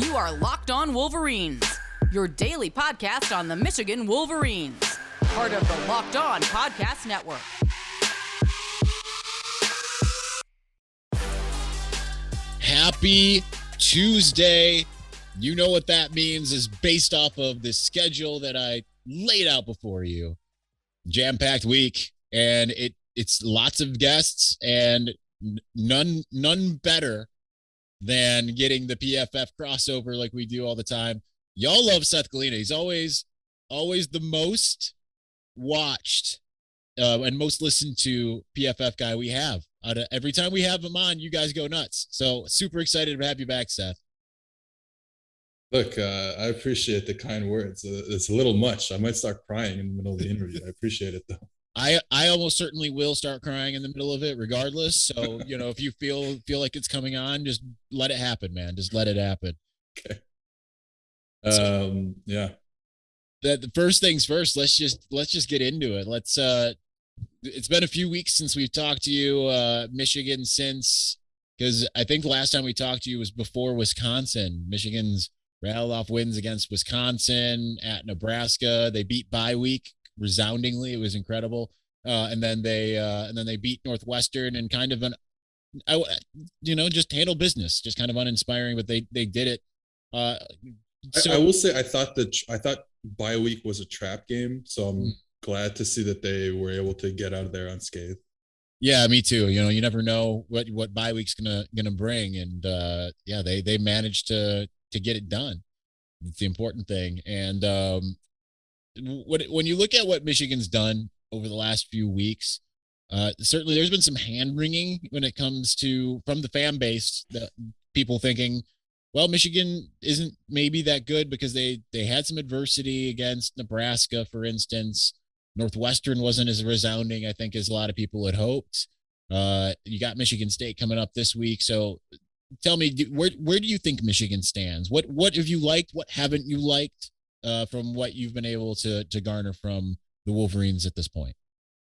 You are Locked On Wolverines, your daily podcast on the Michigan Wolverines, part of the Locked On Podcast Network. Happy Tuesday. You know what that means is based off of the schedule that I laid out before you. Jam-packed week, and it's lots of guests, and none better than getting the PFF crossover like we do all the time. Y'all love Seth Galina. He's always the most watched and most listened to PFF guy we have. Every time we have him on, you guys go nuts. So super excited to have you back, Seth. Look, I appreciate the kind words. It's a little much. I might start crying in the middle of the interview. I appreciate it, though. I almost certainly will start crying in the middle of it regardless. So, if you feel like it's coming on, just let it happen, man. Just let it happen. Okay. Yeah. The first things first, let's just get into it. It's been a few weeks since we've talked to you, Michigan, because I think the last time we talked to you was before Wisconsin. Michigan's rattled off wins against Wisconsin, at Nebraska. They beat bye week resoundingly. It was incredible. And then they beat Northwestern and kind of just handle business, just kind of uninspiring, but they did it. So I will say, I thought bye week was a trap game. So I'm glad to see that they were able to get out of there unscathed. Yeah, me too. You never know what bye week's gonna bring. And they managed to get it done. It's the important thing. And when you look at what Michigan's done over the last few weeks, certainly there's been some hand wringing when it comes to from the fan base, that people thinking, well, Michigan isn't maybe that good because they had some adversity against Nebraska, for instance. Northwestern wasn't as resounding, I think, as a lot of people had hoped. You got Michigan State coming up this week. So tell me, where do you think Michigan stands? What have you liked? What haven't you liked from what you've been able to garner from the Wolverines at this point?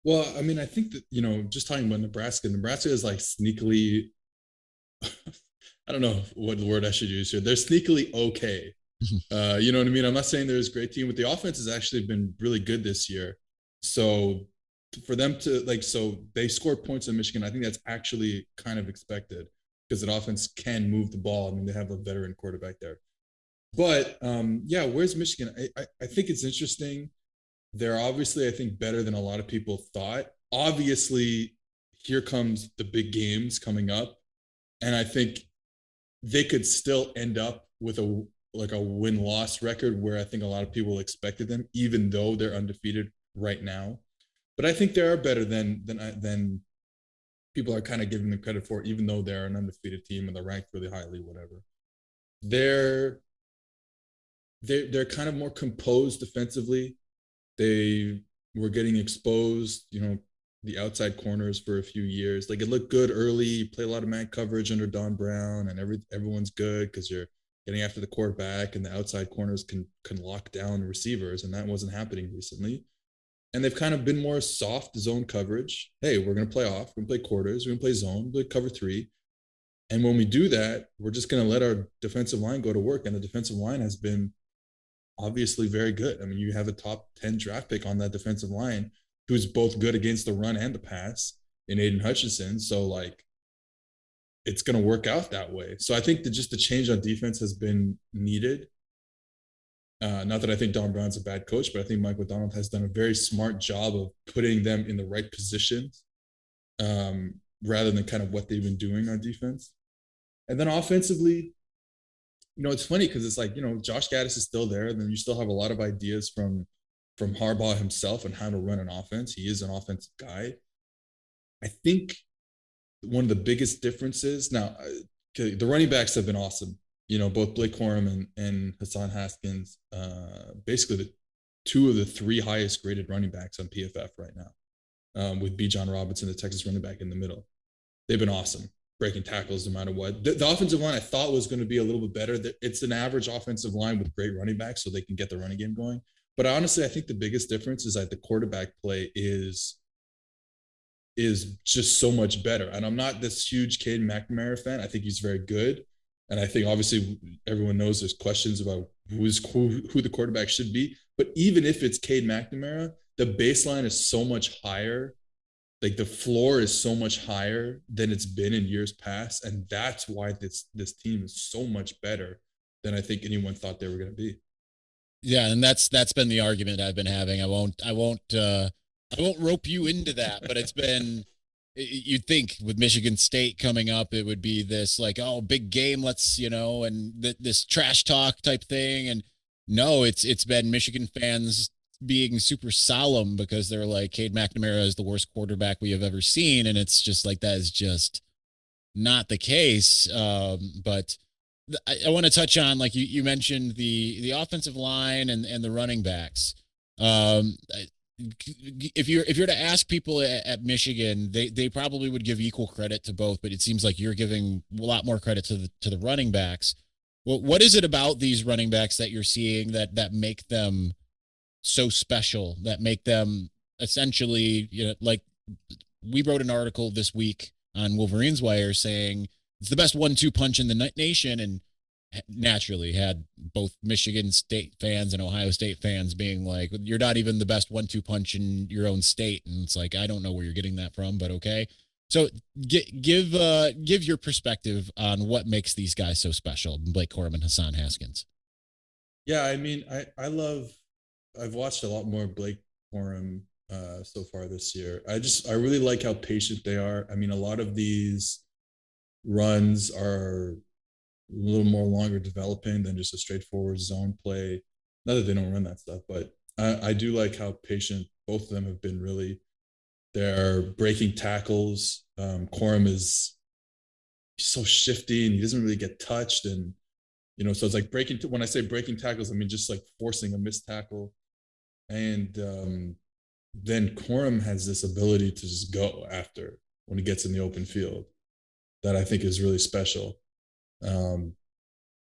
Well, I mean, I think that, just talking about Nebraska is like sneakily, I don't know what word I should use here. They're sneakily okay. You know what I mean? I'm not saying they're a great team, but the offense has actually been really good this year. So for them to so they scored points in Michigan. I think that's actually kind of expected because the offense can move the ball. I mean, they have a veteran quarterback there. But where's Michigan? I think it's interesting. They're obviously, I think, better than a lot of people thought. Obviously, here comes the big games coming up. And I think they could still end up with a win-loss record where I think a lot of people expected them, even though they're undefeated right now. But I think they are better than people are kind of giving them credit for, even though they're an undefeated team and they're ranked really highly, whatever. They're kind of more composed defensively. They were getting exposed, the outside corners for a few years. Like, it looked good early, play a lot of man coverage under Don Brown, and everyone's good because you're getting after the quarterback and the outside corners can lock down receivers, and that wasn't happening recently. And they've kind of been more soft zone coverage. Hey, we're going to play off. We're going to play quarters. We're going to play zone. We're going to cover 3. And when we do that, we're just going to let our defensive line go to work. And the defensive line has been obviously very good. I mean, you have a top 10 draft pick on that defensive line who's both good against the run and the pass in Aiden Hutchinson. So, it's going to work out that way. So I think that just the change on defense has been needed. Not that I think Don Brown's a bad coach, but I think Mike McDonald has done a very smart job of putting them in the right positions rather than kind of what they've been doing on defense. And then offensively, it's funny because it's Josh Gaddis is still there. And then you still have a lot of ideas from Harbaugh himself on how to run an offense. He is an offensive guy. I think one of the biggest differences now, the running backs have been awesome. Both Blake Corum and Hassan Haskins, basically the 2 of the 3 highest graded running backs on PFF right now, with Bijan Robinson, the Texas running back, in the middle. They've been awesome, breaking tackles no matter what. The offensive line I thought was going to be a little bit better. It's an average offensive line with great running backs, so they can get the running game going. But honestly, I think the biggest difference is that the quarterback play is just so much better. And I'm not this huge Caden McNamara fan. I think he's very good. And I think obviously everyone knows there's questions about who the quarterback should be. But even if it's Cade McNamara, the baseline is so much higher. Like the floor is so much higher than it's been in years past. And that's why this team is so much better than I think anyone thought they were going to be. Yeah, and that's been the argument I've been having. I won't rope you into that, but it's been, you'd think with Michigan State coming up, it would be this like, oh, big game, let's, and this trash talk type thing. And no, it's been Michigan fans being super solemn because they're like, Cade McNamara is the worst quarterback we have ever seen. And it's just like, that is just not the case. But I want to touch on, like you mentioned the offensive line and the running backs. If you're to ask people at Michigan, they probably would give equal credit to both, but it seems like you're giving a lot more credit to the running backs. Well, what is it about these running backs that you're seeing that make them so special, that make them essentially, like we wrote an article this week on Wolverines Wire saying it's the best 1-2 punch in the nation, and naturally had both Michigan State fans and Ohio State fans being like, you're not even the best 1-2 punch in your own state. And it's like, I don't know where you're getting that from, but okay. So give your perspective on what makes these guys so special, Blake Corum and Hassan Haskins. Yeah, I mean, I've watched a lot more Blake Corum so far this year. I really like how patient they are. I mean, a lot of these runs are a little more longer developing than just a straightforward zone play. Not that they don't run that stuff, but I do like how patient both of them have been. Really, they're breaking tackles. Corum is so shifty and he doesn't really get touched, and so it's like when I say breaking tackles, I mean just like forcing a missed tackle. And then Corum has this ability to just go after when he gets in the open field that I think is really special.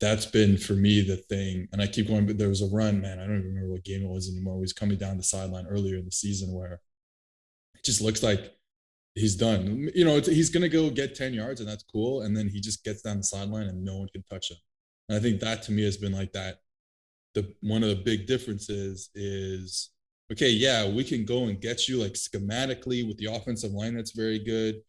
That's been for me the thing, and I keep going, but there was a run, man, I don't even remember what game it was anymore. He was coming down the sideline earlier in the season where it just looks like he's done. He's gonna go get 10 yards and that's cool, and then he just gets down the sideline and no one can touch him. And I think that to me has been like that. One of the big differences is, okay, yeah, we can go and get you like schematically with the offensive line that's very good.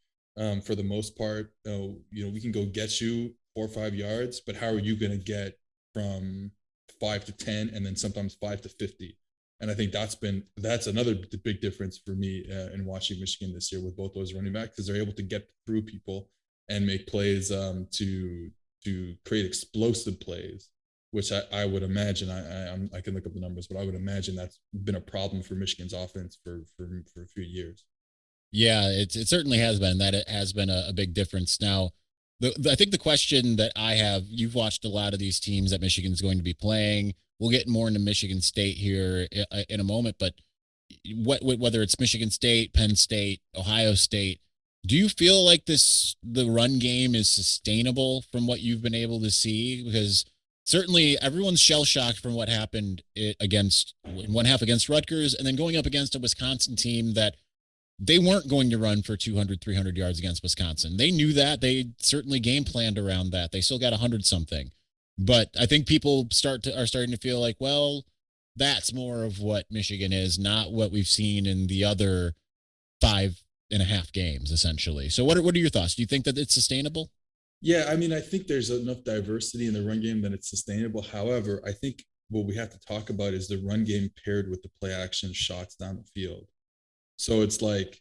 For the most part, we can go get you 4 or 5 yards, but how are you going to get from 5 to 10 and then sometimes 5 to 50? And I think that's another big difference for me in watching Michigan this year with both those running backs, because they're able to get through people and make plays to create explosive plays, which I would imagine, I can look up the numbers, but I would imagine that's been a problem for Michigan's offense for a few years. Yeah, it certainly has been. That it has been a big difference. Now, I think the question that I have, you've watched a lot of these teams that Michigan's going to be playing. We'll get more into Michigan State here in a moment, but whether it's Michigan State, Penn State, Ohio State, do you feel like the run game is sustainable from what you've been able to see? Because certainly everyone's shell shocked from what happened against in one half against Rutgers, and then going up against a Wisconsin team that they weren't going to run for 200, 300 yards against Wisconsin. They knew that. They certainly game planned around that. They still got 100 something. But I think people are starting to feel like, well, that's more of what Michigan is, not what we've seen in the other 5.5 games, essentially. So what are your thoughts? Do you think that it's sustainable? Yeah, I mean, I think there's enough diversity in the run game that it's sustainable. However, I think what we have to talk about is the run game paired with the play action shots down the field. So it's like,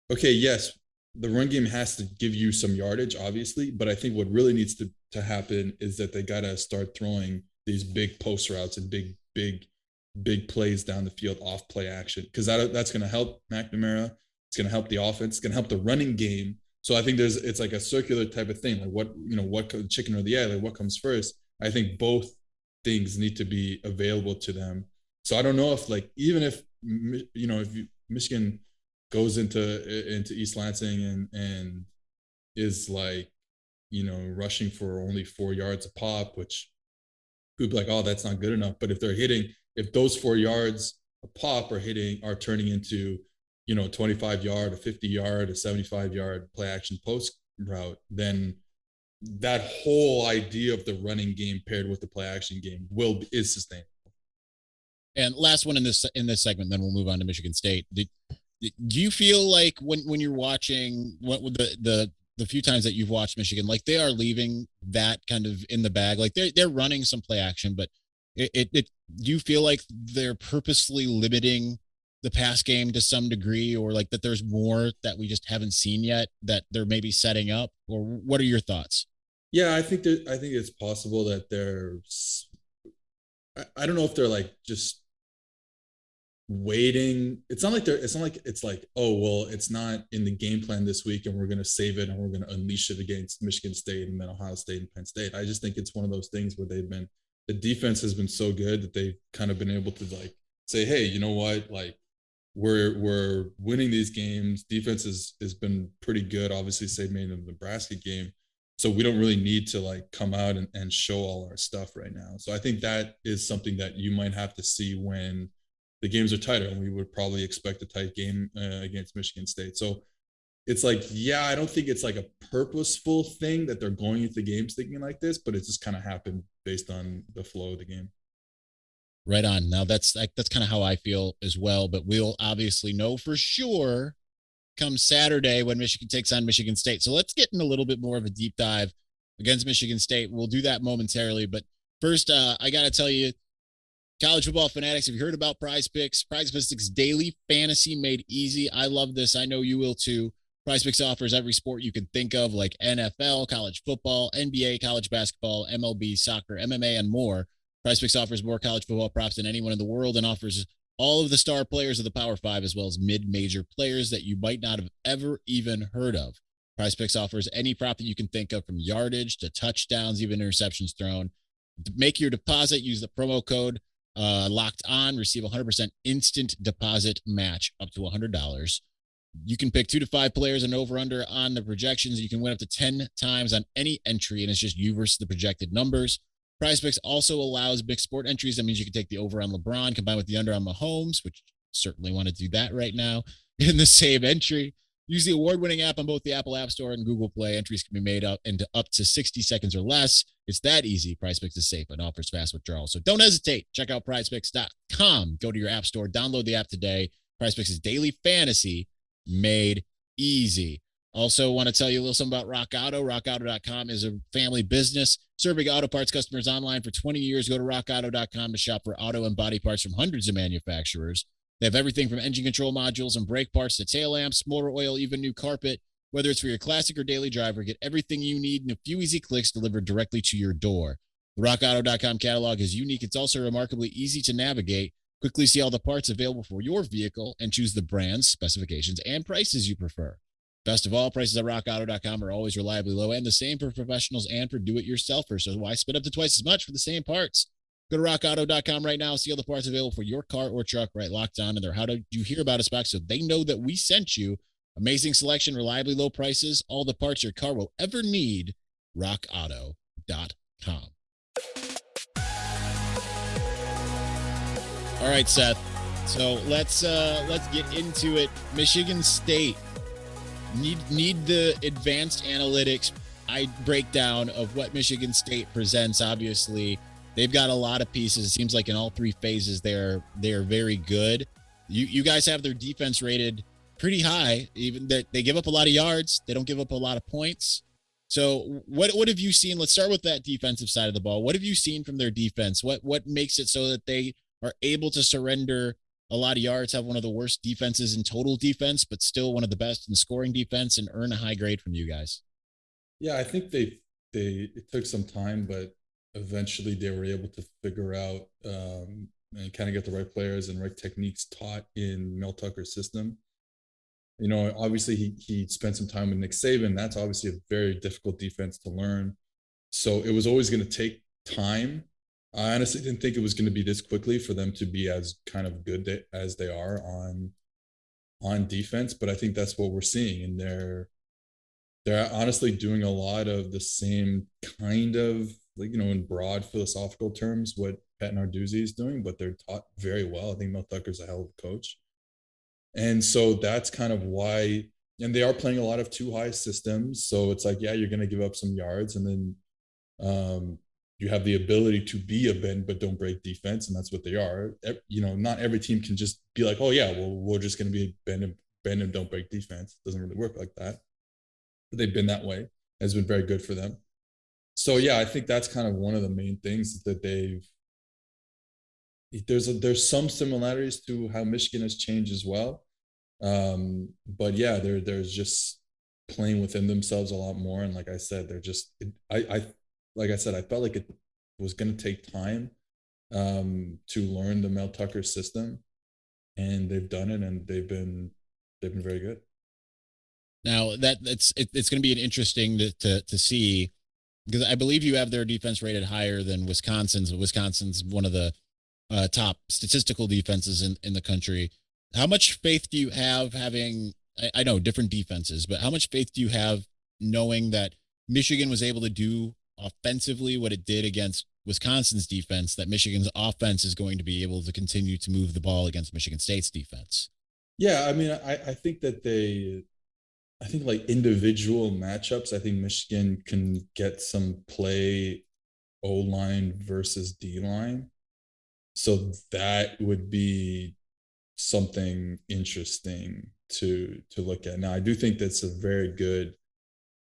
okay, yes, the run game has to give you some yardage, obviously, but I think what really needs to happen is that they got to start throwing these big post routes and big plays down the field off play action, because that's going to help McNamara. It's going to help the offense. It's going to help the running game. So I think it's like a circular type of thing, like what chicken or the egg, like what comes first. I think both things need to be available to them. So I don't know if even if Michigan goes into East Lansing and is rushing for only 4 yards a pop, which could be like, oh, that's not good enough. But if those 4 yards a pop are turning into 25 yard, a 50 yard, a 75 yard play action post route, then that whole idea of the running game paired with the play action game is sustainable. And last one in this segment, then we'll move on to Michigan State. Do you feel like when you're watching what the few times that you've watched Michigan, like they are leaving that kind of in the bag, like they're running some play action, but it do you feel like they're purposely limiting the pass game to some degree, or like that there's more that we just haven't seen yet that they're maybe setting up, or what are your thoughts? Yeah, I think it's possible that I don't know if they're like just waiting. It's not like it's like, oh well, it's not in the game plan this week and we're going to save it and we're going to unleash it against Michigan State and then Ohio State and Penn State. I just think it's one of those things where the defense has been so good that they've kind of been able to like say, hey, you know what, like we're winning these games. Defense has been pretty good, obviously, save me in the Nebraska game. So we don't really need to like come out and show all our stuff right now. So I think that is something that you might have to see when the games are tighter, and we would probably expect a tight game against Michigan State. So it's like, yeah, I don't think it's like a purposeful thing that they're going into games thinking like this, but it just kind of happened based on the flow of the game. Right on. Now that's kind of how I feel as well, but we'll obviously know for sure come Saturday when Michigan takes on Michigan State. So let's get in a little bit more of a deep dive against Michigan State. We'll do that momentarily, but first, I got to tell you, college football fanatics, have you heard about Prize Picks? Prize Picks daily fantasy made easy. I love this. I know you will too. Prize Picks offers every sport you can think of, like NFL, college football, NBA, college basketball, MLB, soccer, MMA, and more. Prize Picks offers more college football props than anyone in the world and offers all of the star players of the Power Five, as well as mid-major players that you might not have ever even heard of. Prize Picks offers any prop that you can think of, from yardage to touchdowns, even interceptions thrown. Make your deposit. Use the promo code Locked On. Receive 100% instant deposit match up to $100. You can pick 2 to 5 players and over/under on the projections. You can win up to 10 times on any entry, and it's just you versus the projected numbers. Prize Picks also allows mixed sport entries. That means you can take the over on LeBron combined with the under on Mahomes, which certainly want to do that right now in the same entry. Use the award-winning app on both the Apple App Store and Google Play. Entries can be made up into up to 60 seconds or less. It's that easy. Prize Picks is safe and offers fast withdrawals. So don't hesitate. Check out prizepicks.com. Go to your app store. Download the app today. Prize Picks is daily fantasy made easy. Also want to tell you a little something about Rock Auto. RockAuto.com is a family business serving auto parts customers online for 20 years. Go to RockAuto.com to shop for auto and body parts from hundreds of manufacturers. They have everything from engine control modules and brake parts to tail lamps, motor oil, even new carpet. Whether it's for your classic or daily driver, get everything you need in a few easy clicks delivered directly to your door. The RockAuto.com catalog is unique. It's also remarkably easy to navigate. Quickly see all the parts available for your vehicle and choose the brands, specifications, and prices you prefer. Best of all, prices at RockAuto.com are always reliably low, and the same for professionals and for do-it-yourselfers. So why spend up to twice as much for the same parts? Go to RockAuto.com right now. See all the parts available for your car or truck, right locked on in their How Did You Hear About Us box, so they know that we sent you. Amazing selection, reliably low prices, all the parts your car will ever need. RockAuto.com. All right, Seth. So let's get into it. Michigan State need the advanced analytics breakdown of what Michigan State presents. Obviously, they've got a lot of pieces. It seems like in all three phases they're very good. You guys have their defense rated pretty high. Even that they give up a lot of yards, they don't give up a lot of points. So what have you seen? Let's start with that defensive side of the ball. What have you seen from their defense? What makes it so that they are able to surrender a lot of yards, have one of the worst defenses in total defense, but still one of the best in scoring defense, and earn a high grade from you guys? Yeah, I think it took some time, but eventually they were able to figure out and kind of get the right players and right techniques taught in Mel Tucker's system. You know, obviously he spent some time with Nick Saban. That's obviously a very difficult defense to learn. So it was always going to take time. I honestly didn't think it was going to be this quickly for them to be as kind of good as they are on defense. But I think that's what we're seeing, and they're honestly doing a lot of the same kind of, like, you know, in broad philosophical terms, what Pat Narduzzi is doing, but they're taught very well. I think Mel Tucker's a hell of a coach. And so that's kind of why and they are playing a lot of too high systems. So it's like, yeah, you're going to give up some yards, and then you have the ability to be a bend but don't break defense, and that's what they are. You know, not every team can just be like, oh yeah, well, we're just going to be bend and don't break defense. It doesn't really work like that. But they've been that way. It has been very good for them. So yeah, I think that's kind of one of the main things that there's some similarities to how Michigan has changed as well. But yeah, there's just playing within themselves a lot more. And like I said, they're just like I said, I felt like it was going to take time to learn the Mel Tucker system, and they've done it, and they've been very good. Now it's going to be an interesting to see, because I believe you have their defense rated higher than Wisconsin's. Wisconsin's one of the top statistical defenses in the country. How much faith do you have having, I know different defenses, but how much faith do you have knowing that Michigan was able to do offensively what it did against Wisconsin's defense, that Michigan's offense is going to be able to continue to move the ball against Michigan State's defense? Yeah, I mean, I think that I think like individual matchups, I think Michigan can get some play O-line versus D-line. So that would be something interesting to look at. Now, I do think that's a very good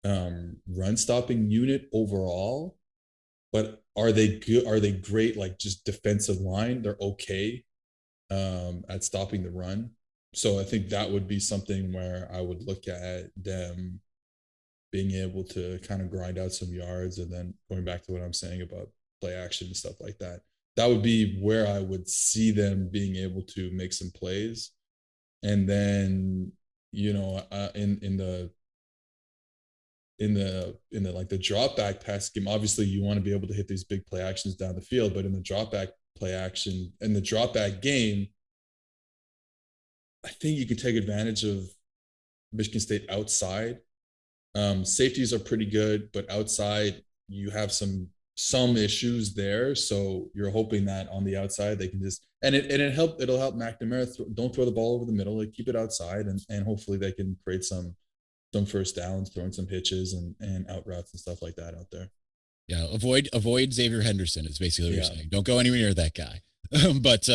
run stopping unit overall, but are they good? Are they great? Like just defensive line, they're okay at stopping the run. So I think that would be something where I would look at them being able to kind of grind out some yards, and then going back to what I'm saying about play action and stuff like that. That would be where I would see them being able to make some plays. And then, you know, in the like the drop back pass game, obviously you want to be able to hit these big play actions down the field, but in the drop back play action and the drop back game, I think you can take advantage of Michigan State outside. Safeties are pretty good, but outside you have some issues there. So you're hoping that on the outside they can just it'll help McNamara. Don't throw the ball over the middle, like keep it outside, and hopefully they can create some first downs, throwing some hitches and out routes and stuff like that out there. Yeah, avoid Xavier Henderson is basically what you're saying. Don't go anywhere near that guy. But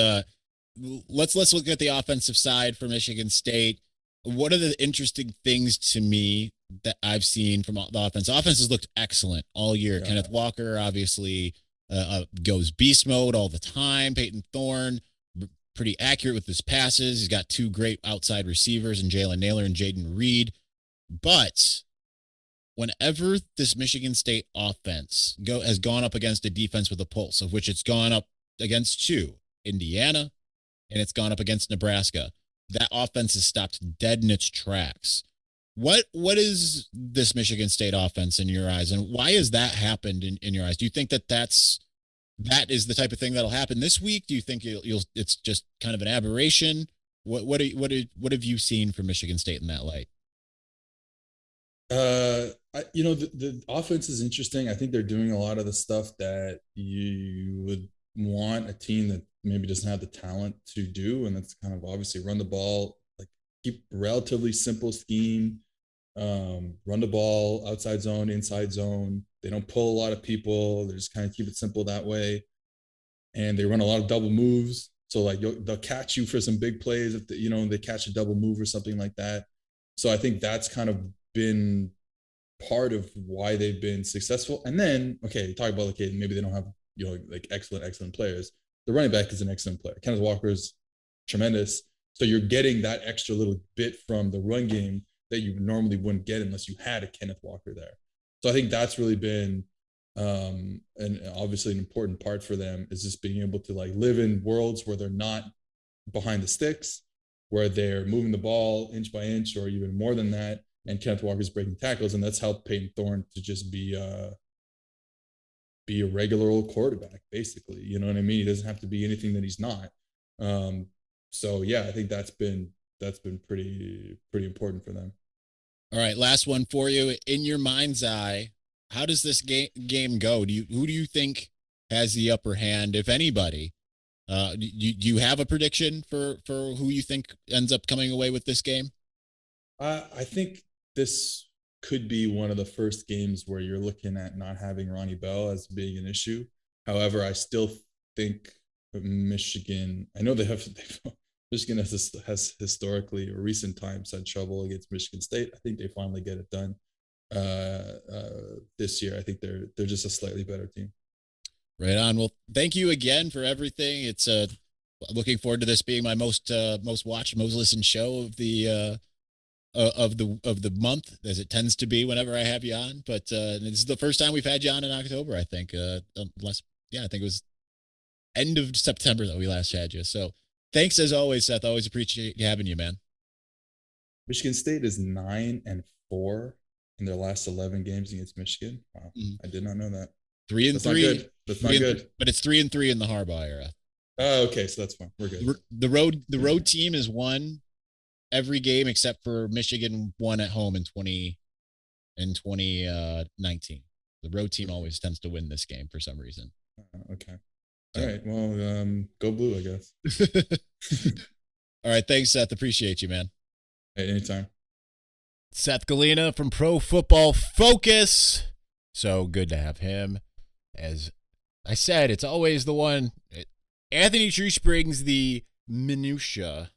let's look at the offensive side for Michigan State. What are the interesting things to me that I've seen from the offense? Offense has looked excellent all year. Yeah. Kenneth Walker obviously goes beast mode all the time. Peyton Thorne, pretty accurate with his passes. He's got two great outside receivers in Jalen Naylor and Jaden Reed. But whenever this Michigan State offense has gone up against a defense with a pulse, of which it's gone up against two, Indiana, and it's gone up against Nebraska, that offense is stopped dead in its tracks. What is this Michigan State offense in your eyes, and why has that happened in your eyes? Do you think that is the type of thing that'll happen this week? Do you think it's just kind of an aberration? What have you seen from Michigan State in that light? The offense is interesting. I think they're doing a lot of the stuff that you would want a team that maybe doesn't have the talent to do, and that's kind of obviously run the ball, like keep relatively simple scheme, run the ball outside zone, inside zone. They don't pull a lot of people. They just kind of keep it simple that way, and they run a lot of double moves. So like they'll catch you for some big plays if they catch a double move or something like that. So I think that's kind of been part of why they've been successful. And then, okay, talk about like maybe they don't have like excellent players. The running back is an excellent player. Kenneth Walker is tremendous. So you're getting that extra little bit from the run game that you normally wouldn't get unless you had a Kenneth Walker there. So I think that's really been and obviously an important part for them, is just being able to like live in worlds where they're not behind the sticks, where they're moving the ball inch by inch or even more than that. And Kenneth Walker's breaking tackles, and that's helped Peyton Thorne to just be a regular old quarterback, basically. You know what I mean? He doesn't have to be anything that he's not. So yeah, I think that's been pretty important for them. All right, last one for you. In your mind's eye, how does this game go? Who do you think has the upper hand, if anybody? Do you have a prediction for who you think ends up coming away with this game? I think this could be one of the first games where you're looking at not having Ronnie Bell as being an issue. However, I still think Michigan. I know Michigan has historically or recent times had trouble against Michigan State. I think they finally get it done this year. I think they're just a slightly better team. Right on. Well, thank you again for everything. It's looking forward to this being my most watched, most listened show of the month, as it tends to be whenever I have you on. But this is the first time we've had you on in October, I think. I think it was end of September that we last had you. So thanks as always, Seth. Always appreciate having you, man. Michigan State is 9-4 in their last 11 games against Michigan. Wow, I did not know that. 3-3. That's not good. But it's 3-3 in the Harbaugh era. Oh, okay, so that's fine. We're good. The road team has won every game except for Michigan won at home in 2019. The road team always tends to win this game for some reason. Okay. All right. Well, go blue, I guess. All right. Thanks, Seth. Appreciate you, man. Hey, anytime. Seth Galina from Pro Football Focus. So good to have him. As I said, it's always the one. Anthony Treesh brings the minutia.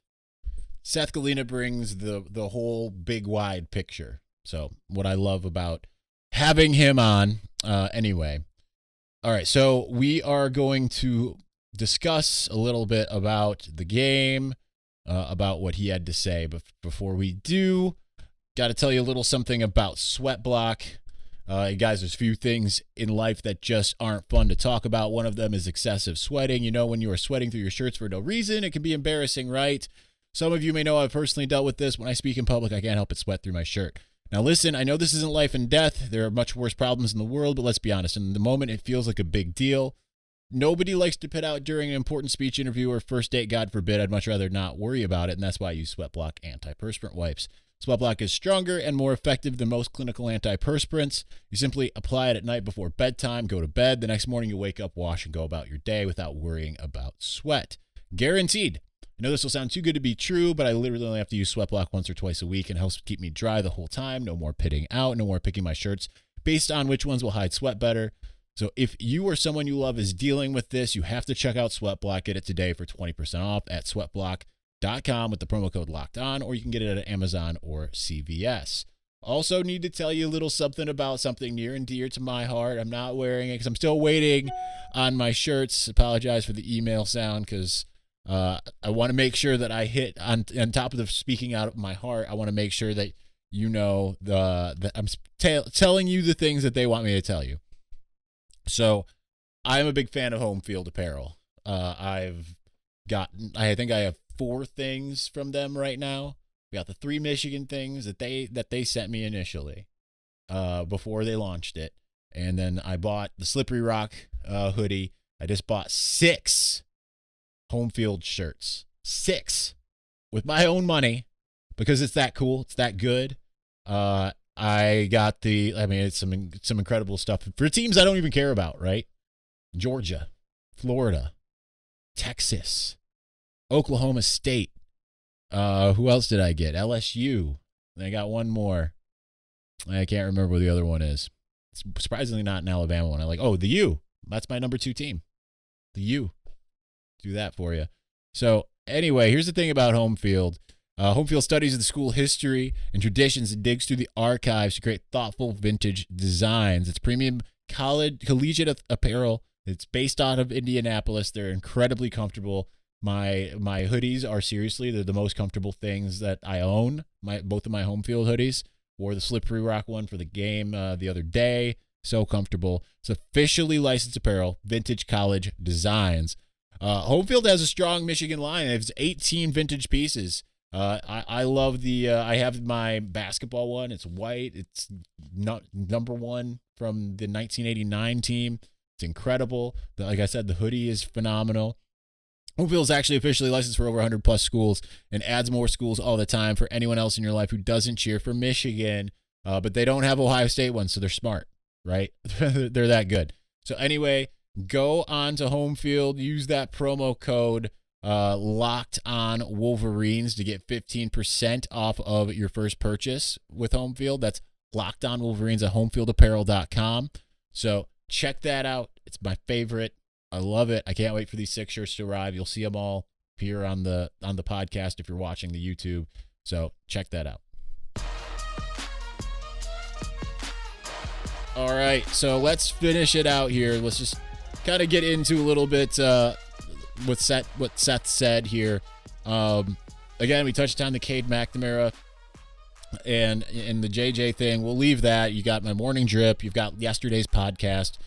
Seth Galina brings the whole big wide picture. So what I love about having him on. Anyway. All right. So we are going to discuss a little bit about the game, about what he had to say. But before we do, got to tell you a little something about Sweat Block. Guys, there's a few things in life that just aren't fun to talk about. One of them is excessive sweating. You know, when you are sweating through your shirts for no reason, it can be embarrassing, right? Some of you may know I've personally dealt with this. When I speak in public, I can't help but sweat through my shirt. Now, listen, I know this isn't life and death. There are much worse problems in the world, but let's be honest. In the moment, it feels like a big deal. Nobody likes to put out during an important speech, interview, or first date. God forbid. I'd much rather not worry about it, and that's why I use Sweat Block antiperspirant wipes. Sweat Block is stronger and more effective than most clinical antiperspirants. You simply apply it at night before bedtime, go to bed. The next morning, you wake up, wash, and go about your day without worrying about sweat. Guaranteed. I know this will sound too good to be true, but I literally only have to use Sweat Block once or twice a week, and it helps keep me dry the whole time. No more pitting out, no more picking my shirts based on which ones will hide sweat better. So if you or someone you love is dealing with this, you have to check out Sweat Block. Get it today for 20% off at sweatblock.com with the promo code Locked On, or you can get it at Amazon or CVS. Also need to tell you a little something about something near and dear to my heart. I'm not wearing it because I'm still waiting on my shirts. Apologize for the email sound because I want to make sure that I hit on top of the speaking out of my heart. I want to make sure that you know that I'm telling you the things that they want me to tell you. So I'm a big fan of Home Field Apparel. I think I have 4 things from them right now. We got the 3 Michigan things that they sent me initially before they launched it. And then I bought the Slippery Rock hoodie. I just bought 6 home field shirts. 6 with my own money because it's that cool. It's that good. I got it's some incredible stuff for teams I don't even care about, right? Georgia, Florida, Texas, Oklahoma State. Who else did I get? LSU. I got one more. I can't remember what the other one is. It's surprisingly not an Alabama one. The U. That's my number 2 team. The U. Do that for you. So anyway, here's the thing about Home Field. Home Field studies the school history and traditions and digs through the archives to create thoughtful vintage designs. It's premium collegiate apparel. It's based out of Indianapolis. They're incredibly comfortable. My hoodies are they're the most comfortable things that I own. Both of my Home Field hoodies. Wore the Slippery Rock one for the game the other day. So comfortable. It's officially licensed apparel, vintage college designs. Home Field has a strong Michigan line. It's 18 vintage pieces. I love I have my basketball one. It's white. It's not number 1 from the 1989 team. It's incredible. Like I said, the hoodie is phenomenal. Home Field is actually officially licensed for over 100 plus schools and adds more schools all the time for anyone else in your life who doesn't cheer for Michigan. But they don't have Ohio State ones, so they're smart, right? They're that good. So anyway, go on to Home Field, use that promo code Locked On Wolverines to get 15% off of your first purchase with Home Field. That's Locked On Wolverines at homefieldapparel.com. So check that out. It's my favorite. I love it. I can't wait for these 6 shirts to arrive. You'll see them all here on the podcast if you're watching the YouTube. So check that out. All right, so let's finish it out here. Let's just kind of get into a little bit what Seth said here. Again, we touched on the Cade McNamara and the JJ thing. We'll leave that. You got my morning drip. You've got yesterday's podcast.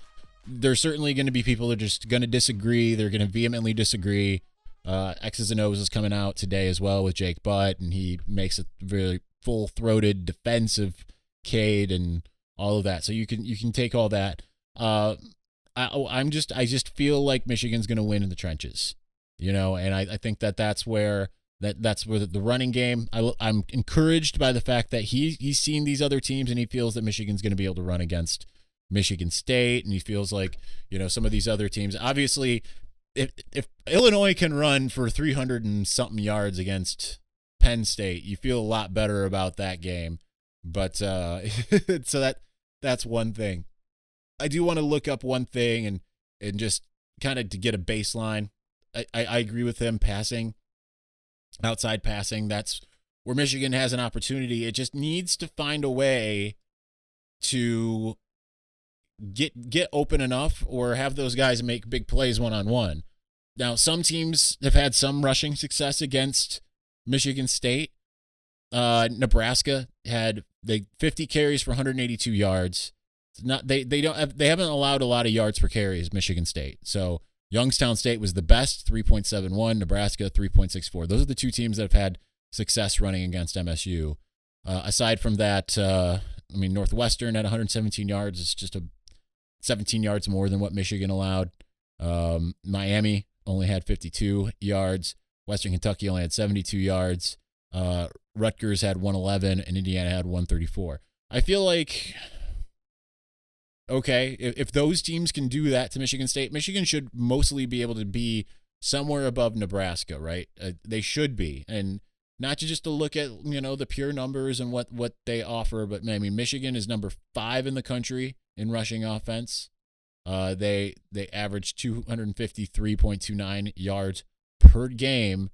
There's certainly going to be people that are just going to disagree. They're going to vehemently disagree. X's and O's is coming out today as well with Jake Butt, and he makes a very full-throated defense of Cade and all of that. So you can take all that. I just feel like Michigan's going to win in the trenches, and I think that's where the running game. I'm encouraged by the fact that he's seen these other teams and he feels that Michigan's going to be able to run against Michigan State, and he feels like some of these other teams. Obviously, if Illinois can run for 300 and something yards against Penn State, you feel a lot better about that game. But so that's one thing. I do want to look up one thing and just kind of to get a baseline. I agree with him passing, outside passing. That's where Michigan has an opportunity. It just needs to find a way to get open enough or have those guys make big plays one-on-one. Now, some teams have had some rushing success against Michigan State. Nebraska had 50 carries for 182 yards. They haven't allowed a lot of yards per carry as Michigan State. So Youngstown State was the best, 3.71. Nebraska 3.64. Those are the two teams that have had success running against MSU. Aside from that, Northwestern at 117 yards is just 17 yards more than what Michigan allowed. Miami only had 52 yards. Western Kentucky only had 72 yards. Rutgers had 111, and Indiana had 134. I feel like, okay, if those teams can do that to Michigan State, Michigan should mostly be able to be somewhere above Nebraska, right? They should be. And not just to look at, the pure numbers and what they offer, but Michigan is number 5 in the country in rushing offense. They average 253.29 yards per game.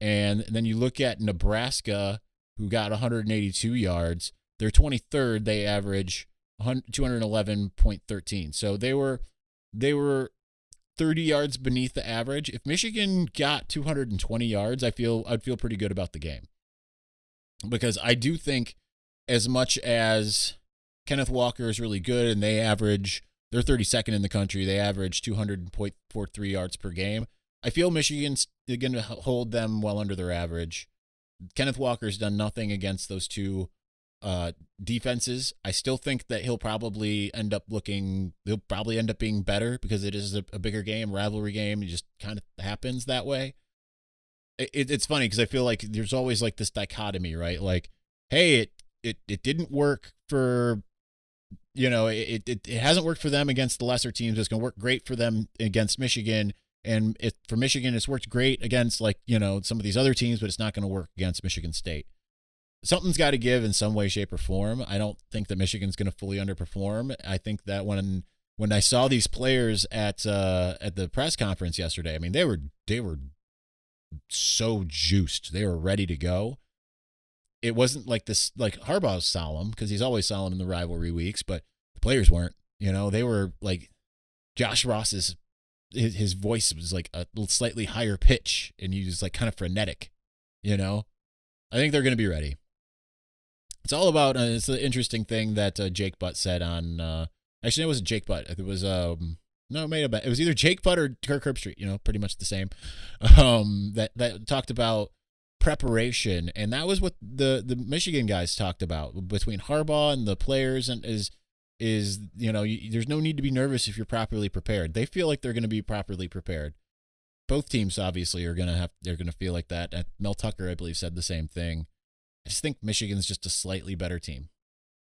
And then you look at Nebraska, who got 182 yards. They're 23rd. They average 211.13. So they were 30 yards beneath the average. If Michigan got 220 yards, I'd feel pretty good about the game. Because I do think, as much as Kenneth Walker is really good and they're 32nd in the country, they average 200.43 yards per game. I feel Michigan's going to hold them well under their average. Kenneth Walker's done nothing against those two defenses. I still think that he'll probably end up being better because it is a bigger game, rivalry game. It just kind of happens that way. It's funny because I feel like there's always like this dichotomy, right? Like, hey, it didn't work for, it hasn't worked for them against the lesser teams. It's going to work great for them against Michigan. And for Michigan, it's worked great against some of these other teams, but it's not going to work against Michigan State. Something's got to give in some way, shape, or form. I don't think that Michigan's going to fully underperform. I think that when I saw these players at the press conference yesterday, they were so juiced. They were ready to go. It wasn't like this, like Harbaugh's solemn because he's always solemn in the rivalry weeks, but the players weren't. They were like Josh Ross's. His voice was like a slightly higher pitch, and he was like kind of frenetic. I think they're going to be ready. It's all about. It's the interesting thing that Jake Butt said on. Actually, it wasn't Jake Butt. It was it was either Jake Butt or Kirk Herbstreit. Pretty much the same. That talked about preparation, and that was what the Michigan guys talked about between Harbaugh and the players, and is there's no need to be nervous if you're properly prepared. They feel like they're going to be properly prepared. Both teams obviously they're going to feel like that. And Mel Tucker, I believe, said the same thing. I just think Michigan's just a slightly better team.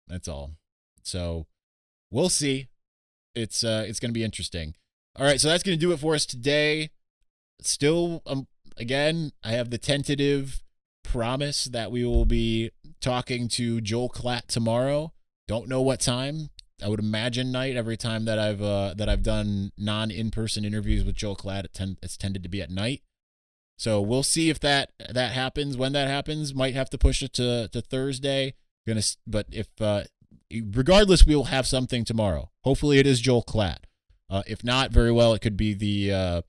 That's all. So we'll see. It's going to be interesting. All right, so that's going to do it for us today. Still again, I have the tentative promise that we will be talking to Joel Klatt tomorrow. Don't know what time. I would imagine night. Every time that I've done non-in-person interviews with Joel Klatt, it's tended to be at night. So we'll see if that happens. When that happens, might have to push it to Thursday. But if regardless, we will have something tomorrow. Hopefully, it is Joel Klatt. If not, very well, it could be the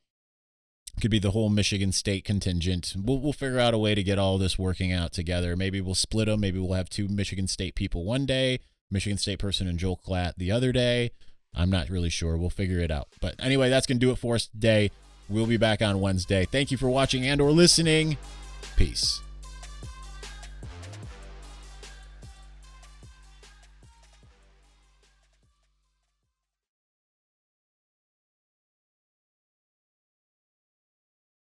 whole Michigan State contingent. We'll figure out a way to get all this working out together. Maybe we'll split them. Maybe we'll have 2 Michigan State people one day, Michigan State person and Joel Klatt the other day. I'm not really sure. We'll figure it out. But anyway, that's going to do it for us today. We'll be back on Wednesday. Thank you for watching and or listening. Peace.